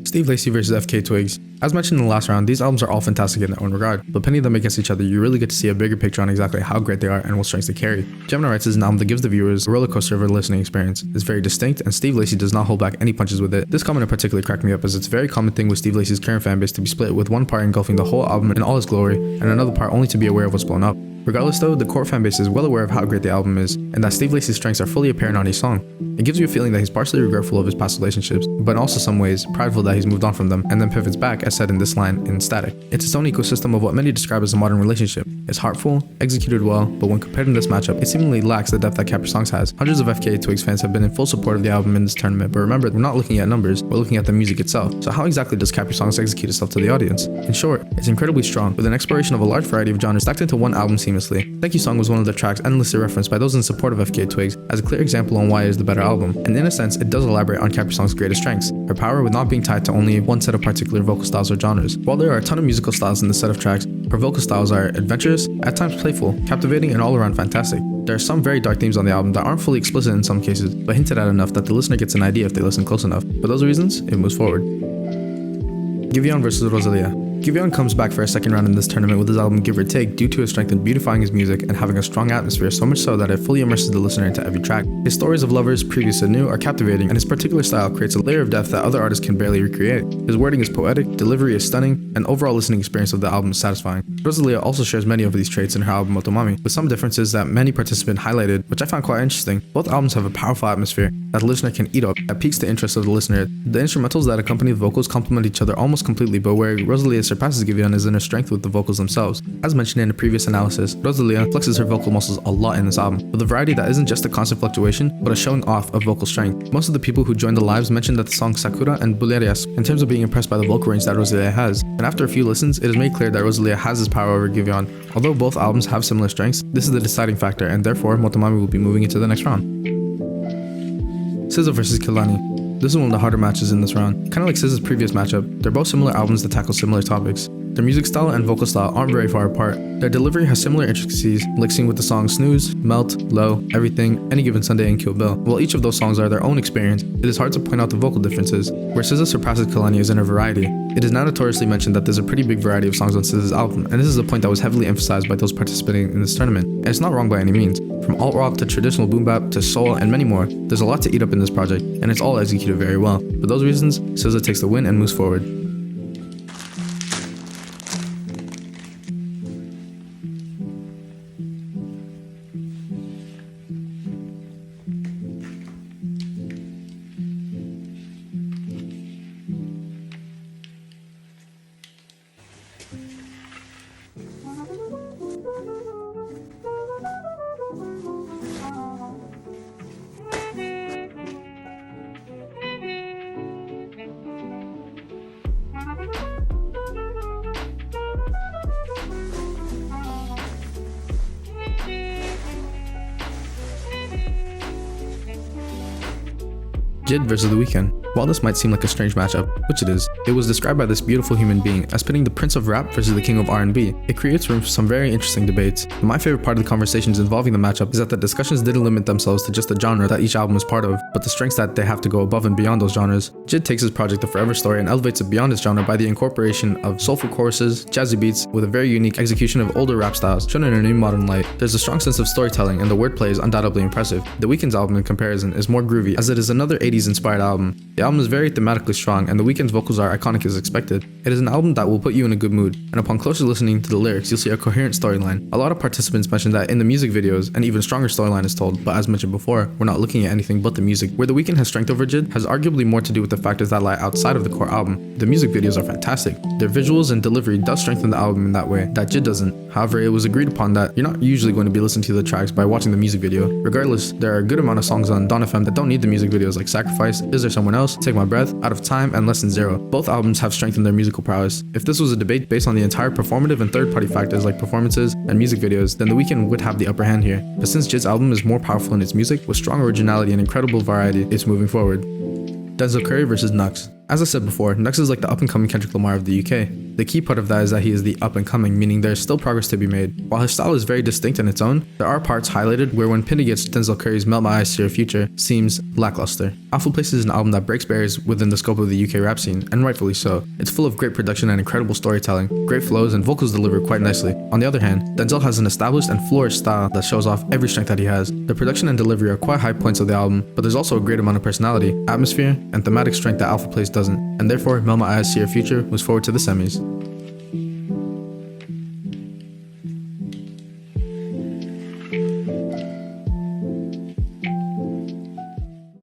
Steve Lacy versus FK Twigs. As mentioned in the last round, these albums are all fantastic in their own regard, but pitting them against each other, you really get to see a bigger picture on exactly how great they are and what strengths they carry. Gemini writes is an album that gives the viewers a roller coaster of a listening experience. It's very distinct, and Steve Lacy does not hold back any punches with it. This comment in particular cracked me up, as it's a very common thing with Steve Lacy's current fanbase to be split, with one part engulfing the whole album in all its glory, and another part only to be aware of what's blown up. Regardless though, the core fanbase is well aware of how great the album is, and that Steve Lacy's strengths are fully apparent on each song. It gives you a feeling that he's partially regretful of his past relationships, but in also some ways prideful that he's moved on from them, and then pivots back, as said in this line, in Static. It's its own ecosystem of what many describe as a modern relationship. It's heartful, executed well, but when compared in this matchup, it seemingly lacks the depth that Capri Songs has. Hundreds of FKA Twigs fans have been in full support of the album in this tournament, but remember, we're not looking at numbers, we're looking at the music itself. So how exactly does Capri Songs execute itself to the audience? In short, it's incredibly strong, with an exploration of a large variety of genres stacked into one album seamlessly. Thank You Song was one of the tracks endlessly referenced by those in support of FKA Twigs as a clear example on why it is the better album, and in a sense, it does elaborate on Capri Songs' greatest strengths, her power with not being tied to only one set of particular vocal styles or genres. While there are a ton of musical styles in this set of tracks, her vocal styles are adventurous, at times playful, captivating, and all around fantastic. There are some very dark themes on the album that aren't fully explicit in some cases, but hinted at enough that the listener gets an idea if they listen close enough. For those reasons, it moves forward. Givion versus Rosalia. Givion comes back for a second round in this tournament with his album Give or Take due to his strength in beautifying his music and having a strong atmosphere, so much so that it fully immerses the listener into every track. His stories of lovers, previous and new, are captivating, and his particular style creates a layer of depth that other artists can barely recreate. His wording is poetic, delivery is stunning, and overall listening experience of the album is satisfying. Rosalia also shares many of these traits in her album Motomami, with some differences that many participants highlighted, which I found quite interesting. Both albums have a powerful atmosphere that the listener can eat up, that piques the interest of the listener. The instrumentals that accompany the vocals complement each other almost completely, but where Rosalia surpasses Givion is in her strength with the vocals themselves. As mentioned in a previous analysis, Rosalia flexes her vocal muscles a lot in this album, with a variety that isn't just a constant fluctuation, but a showing off of vocal strength. Most of the people who joined the lives mentioned that the songs Sakura and Bulerias in terms of being impressed by the vocal range that Rosalia has, and after a few listens, it is made clear that Rosalia has this power over Givion. Although both albums have similar strengths, this is the deciding factor, and therefore Motomami will be moving into the next round. Sizzle versus Kilani. This is one of the harder matches in this round. Kinda like Sizzle's previous matchup, they're both similar albums that tackle similar topics. Their music style and vocal style aren't very far apart. Their delivery has similar intricacies, mixing with the songs Snooze, Melt, Low, Everything, Any Given Sunday, and Kill Bill. While each of those songs are their own experience, it is hard to point out the vocal differences. Where SZA surpasses Kilani is in her variety. It is now notoriously mentioned that there's a pretty big variety of songs on SZA's album, and this is a point that was heavily emphasized by those participating in this tournament. And it's not wrong by any means. From alt rock to traditional boom bap to soul and many more, there's a lot to eat up in this project, and it's all executed very well. For those reasons, SZA takes the win and moves forward. Jizz versus The Weeknd. While this might seem like a strange matchup, which it is, it was described by this beautiful human being as pitting the Prince of Rap versus the King of R&B. It creates room for some very interesting debates, but my favorite part of the conversations involving the matchup is that the discussions didn't limit themselves to just the genre that each album is part of, but the strengths that they have to go above and beyond those genres. Jizz takes his project The Forever Story and elevates it beyond its genre by the incorporation of soulful choruses, jazzy beats, with a very unique execution of older rap styles, shown in a new modern light. There's a strong sense of storytelling, and the wordplay is undoubtedly impressive. The Weeknd's album, in comparison, is more groovy, as it is another 80s inspired album. The album is very thematically strong, and The Weeknd's vocals are iconic as expected. It is an album that will put you in a good mood, and upon closer listening to the lyrics, you'll see a coherent storyline. A lot of participants mentioned that in the music videos, an even stronger storyline is told, but as mentioned before, we're not looking at anything but the music. Where The Weeknd has strength over Jizz has arguably more to do with the factors that lie outside of the core album. The music videos are fantastic. Their visuals and delivery does strengthen the album in that way that Jizz doesn't. However, it was agreed upon that you're not usually going to be listening to the tracks by watching the music video. Regardless, there are a good amount of songs on Dawn FM that don't need the music videos, like Sacrifice, Is There Someone Else, Take My Breath, Out of Time, and Less Than Zero. Both albums have strengthened their musical prowess. If this was a debate based on the entire performative and third-party factors like performances and music videos, then The Weeknd would have the upper hand here. But since Jizz's album is more powerful in its music, with strong originality and incredible variety, it's moving forward. Denzel Curry versus Nux. As I said before, Nux is like the up-and-coming Kendrick Lamar of the UK. The key part of that is that he is the up-and-coming, meaning there is still progress to be made. While his style is very distinct in its own, there are parts highlighted where when pinned against Denzel Curry's Melt My Eyes to Your Future seems lackluster. Alpha Place is an album that breaks barriers within the scope of the UK rap scene, and rightfully so. It's full of great production and incredible storytelling, great flows, and vocals delivered quite nicely. On the other hand, Denzel has an established and flourished style that shows off every strength that he has. The production and delivery are quite high points of the album, but there's also a great amount of personality, atmosphere, and thematic strength that Alpha Place doesn't, and therefore Melt My Eyes to Your Future was forward to the semis.